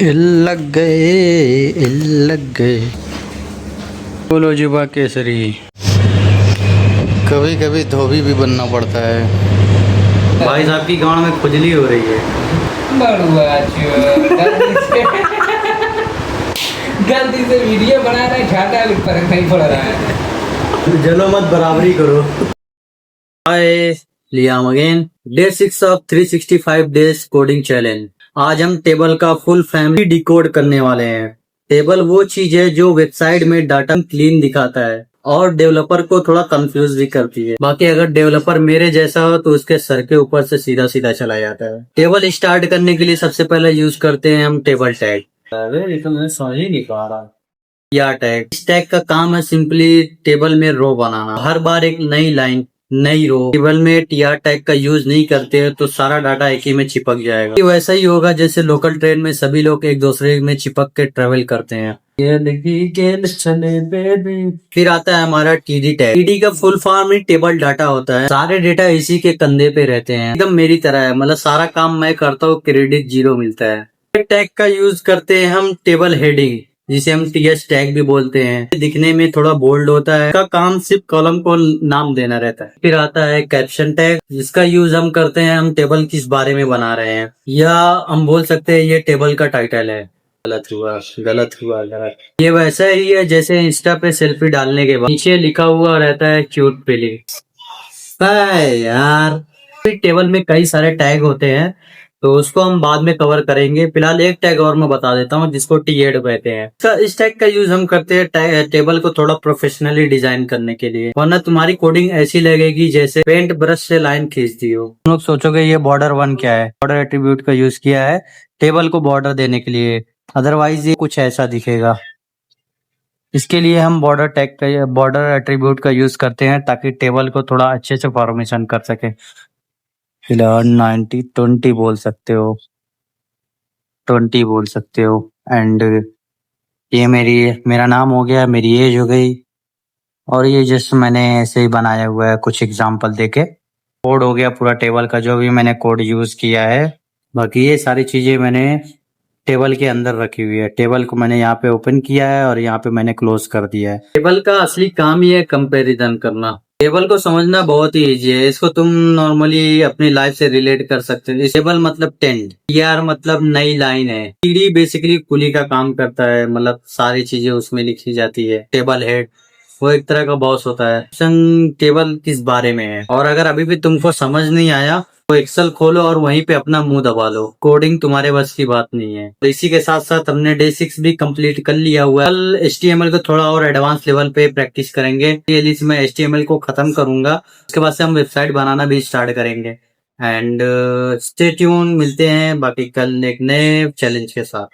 इल लग गए, इल लग गए। बोलो जुबा केसरी। कभी कभी धोबी भी बनना पड़ता है। भाई साहब की गांड में खुजली हो रही है। गलती से वीडियो बना रहा है, घाटा भी फर्क नहीं पड़ रहा है। जलो मत, बराबरी करो। Hi, Liam again. Day 6 of 365 days coding challenge. आज हम टेबल का फुल फैमिली डिकोड करने वाले हैं। टेबल वो चीज है जो वेबसाइट में डाटा क्लीन दिखाता है और डेवलपर को थोड़ा कंफ्यूज भी करती है। बाकी अगर डेवलपर मेरे जैसा हो तो उसके सर के ऊपर से सीधा सीधा चला जाता है। टेबल स्टार्ट करने के लिए सबसे पहले यूज करते हैं हम टेबल टैग। अरे तो मैं समझ ही नहीं पा रहा। या टैग, इस टैग का काम है सिंपली टेबल में रो बनाना। हर बार एक नई लाइन, नई रो। टेबल में टीआर टैग का यूज नहीं करते हैं तो सारा डाटा एक ही में चिपक जाएगा। ये वैसा ही होगा जैसे लोकल ट्रेन में सभी लोग एक दूसरे में चिपक के ट्रेवल करते हैं। फिर आता है हमारा टीडी टैग। टीडी का फुल फॉर्म ही टेबल डाटा होता है। सारे डेटा इसी के कंधे पे रहते हैं, एकदम मेरी तरह है। मतलब सारा काम मैं करता हूँ, क्रेडिट 0 मिलता है। टैग का यूज करते हैं हम टेबल हेडिंग, जिसे हम टीएस टैग भी बोलते हैं। दिखने में थोड़ा बोल्ड होता है। इसका काम सिर्फ कॉलम को नाम देना रहता है। फिर आता है कैप्शन टैग, जिसका यूज हम करते हैं हम टेबल किस बारे में बना रहे हैं, या हम बोल सकते हैं ये टेबल का टाइटल है। गलत हुआ, गलत हुआ, गलत। ये वैसा ही है जैसे इंस्टा पे सेल्फी डालने के बाद नीचे लिखा हुआ रहता है क्यूट फीलिंग। यार, टेबल में कई सारे टैग होते हैं तो उसको हम बाद में कवर करेंगे। फिलहाल एक टैग और मैं बता देता हूँ जिसको टी8 कहते हैं। इस टैग का यूज हम करते हैं टेबल को थोड़ा प्रोफेशनली डिजाइन करने के लिए, वरना तुम्हारी कोडिंग ऐसी लगेगी जैसे पेंट ब्रश से लाइन खींच दी हो। तुम लोग सोचोगे ये बॉर्डर 1 क्या है। बॉर्डर एट्रीब्यूट का यूज किया है टेबल को बॉर्डर देने के लिए, अदरवाइज ये कुछ ऐसा दिखेगा। इसके लिए हम बॉर्डर टैग का, बॉर्डर एट्रीब्यूट का यूज करते हैं ताकि टेबल को थोड़ा अच्छे से फॉर्मेशन कर सके। फिलहाल 90-20 बोल सकते हो, 20 बोल सकते हो। एंड ये मेरा नाम हो गया, मेरी एज हो गई, और ये जस्ट मैंने ऐसे ही बनाया हुआ है कुछ एग्जांपल देके। कोड हो गया पूरा टेबल का, जो भी मैंने कोड यूज किया है। बाकी ये सारी चीजें मैंने टेबल के अंदर रखी हुई है। टेबल को मैंने यहाँ पे ओपन किया है और यहाँ पे मैंने क्लोज कर दिया है। टेबल का असली काम ही है कंपैरिजन करना। टेबल को समझना बहुत ही इजी है। इसको तुम नॉर्मली अपनी लाइफ से रिलेट कर सकते हो। टेबल मतलब टेंट, टीआर मतलब नई लाइन है, टीडी बेसिकली कुली का काम करता है, मतलब सारी चीजें उसमें लिखी जाती है। टेबल हेड वो एक तरह का बॉस होता है। टेबल किस बारे में है, और अगर अभी भी तुमको समझ नहीं आया तो एक्सेल खोलो और वहीं पे अपना मुंह दबा लो। कोडिंग तुम्हारे बस की बात नहीं है। तो इसी के साथ साथ हमने डे 6 भी कंप्लीट कर लिया हुआ है। कल HTML को थोड़ा और एडवांस लेवल पे प्रैक्टिस करेंगे। ये मैं HTML को खत्म करूंगा, उसके बाद से हम वेबसाइट बनाना भी स्टार्ट करेंगे। एंड स्टे ट्यून, मिलते हैं बाकी कल एक नए चैलेंज के साथ।